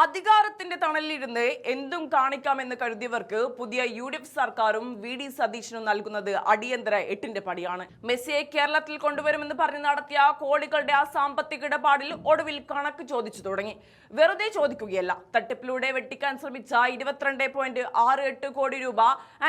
അധികാരത്തിന്റെ തണലിലിരുന്ന് എന്തും കാണിക്കാമെന്ന് കരുതിയവർക്ക് പുതിയ UDF സർക്കാരും VD സതീശനും നൽകുന്നത് അടിയന്തര എട്ടിന്റെ പടിയാണ്. മെസ്സിയെ കേരളത്തിൽ കൊണ്ടുവരുമെന്ന് പറഞ്ഞ് നടത്തിയ കോടികളുടെ ആ സാമ്പത്തിക ഇടപാടിൽ ഒടുവിൽ കണക്ക് ചോദിച്ചു തുടങ്ങി. വെറുതെ ചോദിക്കുകയല്ല, തട്ടിപ്പിലൂടെ വെട്ടിക്കാൻ ശ്രമിച്ച 22.68 കോടി രൂപ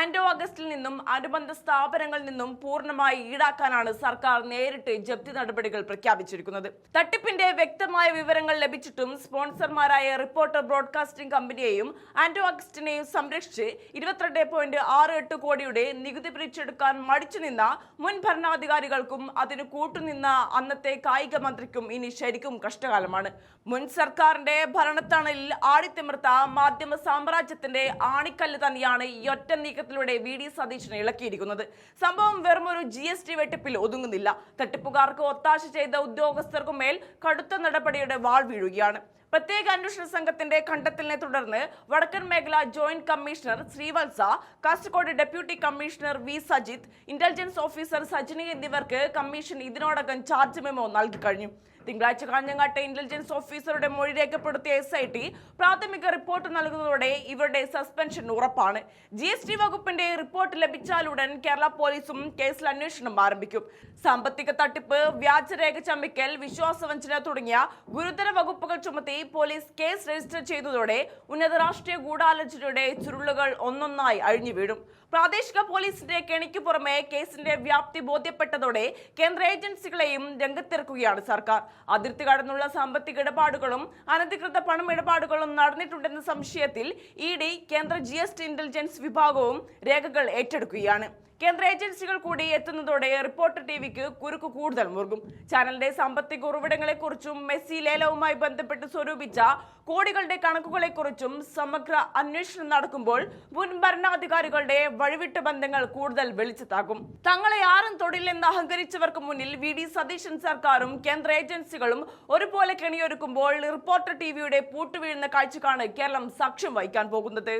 ആന്റോ അഗസ്റ്റിൽ നിന്നും അനുബന്ധ സ്ഥാപനങ്ങളിൽ നിന്നും പൂർണ്ണമായി ഈടാക്കാനാണ് സർക്കാർ നേരിട്ട് ജപ്തി നടപടികൾ പ്രഖ്യാപിച്ചിരിക്കുന്നത്. തട്ടിപ്പിന്റെ വ്യക്തമായ വിവരങ്ങൾ ലഭിച്ചിട്ടും സ്പോൺസർമാരായ റിപ്പോർട്ടർ ബ്രോഡ്കാസ്റ്റിംഗ് കമ്പനിയെയും ആന്റോ അഗസ്റ്റിനെയും സംരക്ഷിച്ച് 22.68 കോടിയുടെ നികുതി പിരിച്ചെടുക്കാൻ മടിച്ചു നിന്ന മുൻ ഭരണാധികാരികൾക്കും അതിന് കൂട്ടുനിന്ന അന്നത്തെ കായിക മന്ത്രിക്കും ഇനി ശരിക്കും കഷ്ടകാലമാണ്. മുൻ സർക്കാരിന്റെ ഭരണത്തണലിൽ ആടിത്തിമിർത്ത മാധ്യമ സാമ്രാജ്യത്തിന്റെ ആണിക്കല്ല് തന്നെയാണ് ഈ ഒറ്റ നീക്കത്തിലൂടെ VD സതീശനെ ഇളക്കിയിരിക്കുന്നത്. സംഭവം വെറും ഒരു GST വെട്ടിപ്പിൽ ഒതുങ്ങുന്നില്ല. തട്ടിപ്പുകാർക്ക് ഒത്താശ ചെയ്ത ഉദ്യോഗസ്ഥർക്കു മേൽ കടുത്ത നടപടിയുടെ വാൾ വീഴുകയാണ്. പ്രത്യേക അന്വേഷണ സംഘത്തിന്റെ കണ്ടെത്തലിനെ തുടർന്ന് വടക്കൻ മേഖല joint commissioner Srivatsa, Kasaragod deputy commissioner V Sajith, intelligence officer Sajini എന്നിവർക്ക് കമ്മീഷൻ ഇതിനോടകം ചാർജ് മെമ്മോ നൽകി കഴിഞ്ഞു. തിങ്കളാഴ്ച കാഞ്ഞങ്ങാട്ടെ ഇന്റലിജൻസ് ഓഫീസറുടെ മൊഴി രേഖപ്പെടുത്തിയ SIT പ്രാഥമിക റിപ്പോർട്ട് നൽകുന്നതോടെ ഇവരുടെ സസ്പെൻഷൻ ഉറപ്പാണ്. GST വകുപ്പിന്റെ റിപ്പോർട്ട് ലഭിച്ചാലുടൻ കേരള പോലീസും കേസിൽ അന്വേഷണം ആരംഭിക്കും. സാമ്പത്തിക തട്ടിപ്പ്, വ്യാജരേഖ ചമയ്ക്കൽ, വിശ്വാസവഞ്ചന തുടങ്ങിയ ഗുരുതര വകുപ്പുകൾ ചുമത്തി പോലീസ് കേസ് രജിസ്റ്റർ ചെയ്തതോടെ ഉന്നത രാഷ്ട്രീയ ഗൂഢാലോചനയുടെ ചുരുളുകൾ ഒന്നൊന്നായി അഴിഞ്ഞു വീഴും. പ്രാദേശിക പോലീസിന്റെ കെണിക്ക് പുറമെ കേസിന്റെ വ്യാപ്തി ബോധ്യപ്പെട്ടതോടെ കേന്ദ്ര ഏജൻസികളെയും രംഗത്തിറക്കുകയാണ് സർക്കാർ. അതിർത്തി കടന്നുള്ള സാമ്പത്തിക ഇടപാടുകളും അനധികൃത പണമിടപാടുകളും നടന്നിട്ടുണ്ടെന്ന സംശയത്തിൽ ED, കേന്ദ്ര GST ഇന്റലിജൻസ് വിഭാഗവും രേഖകൾ ഏറ്റെടുക്കുകയാണ്. കേന്ദ്ര ഏജൻസികൾ കൂടി എത്തുന്നതോടെ റിപ്പോർട്ടർ TVക്ക് കുരുക്ക് കൂടുതൽ മുറുകും. ചാനലിന്റെ സാമ്പത്തിക ഉറവിടങ്ങളെക്കുറിച്ചും മെസ്സി ലേലവുമായി ബന്ധപ്പെട്ട് സ്വരൂപിച്ച കോടികളുടെ കണക്കുകളെക്കുറിച്ചും സമഗ്ര അന്വേഷണം നടക്കുമ്പോൾ മുൻ ഭരണാധികാരികളുടെ വഴിവിട്ട ബന്ധങ്ങൾ കൂടുതൽ വെളിച്ചത്താകും. തങ്ങളെ ആരും തൊടില്ലെന്ന് അഹങ്കരിച്ചവർക്ക് മുന്നിൽ VD സതീശൻ സർക്കാരും കേന്ദ്ര ഏജൻസികളും ഒരുപോലെ കെണിയൊരുക്കുമ്പോൾ റിപ്പോർട്ടർ TVയുടെ പൂട്ടുവീഴുന്ന കാഴ്ചക്കാണ് കേരളം സാക്ഷ്യം വഹിക്കാൻ പോകുന്നത്.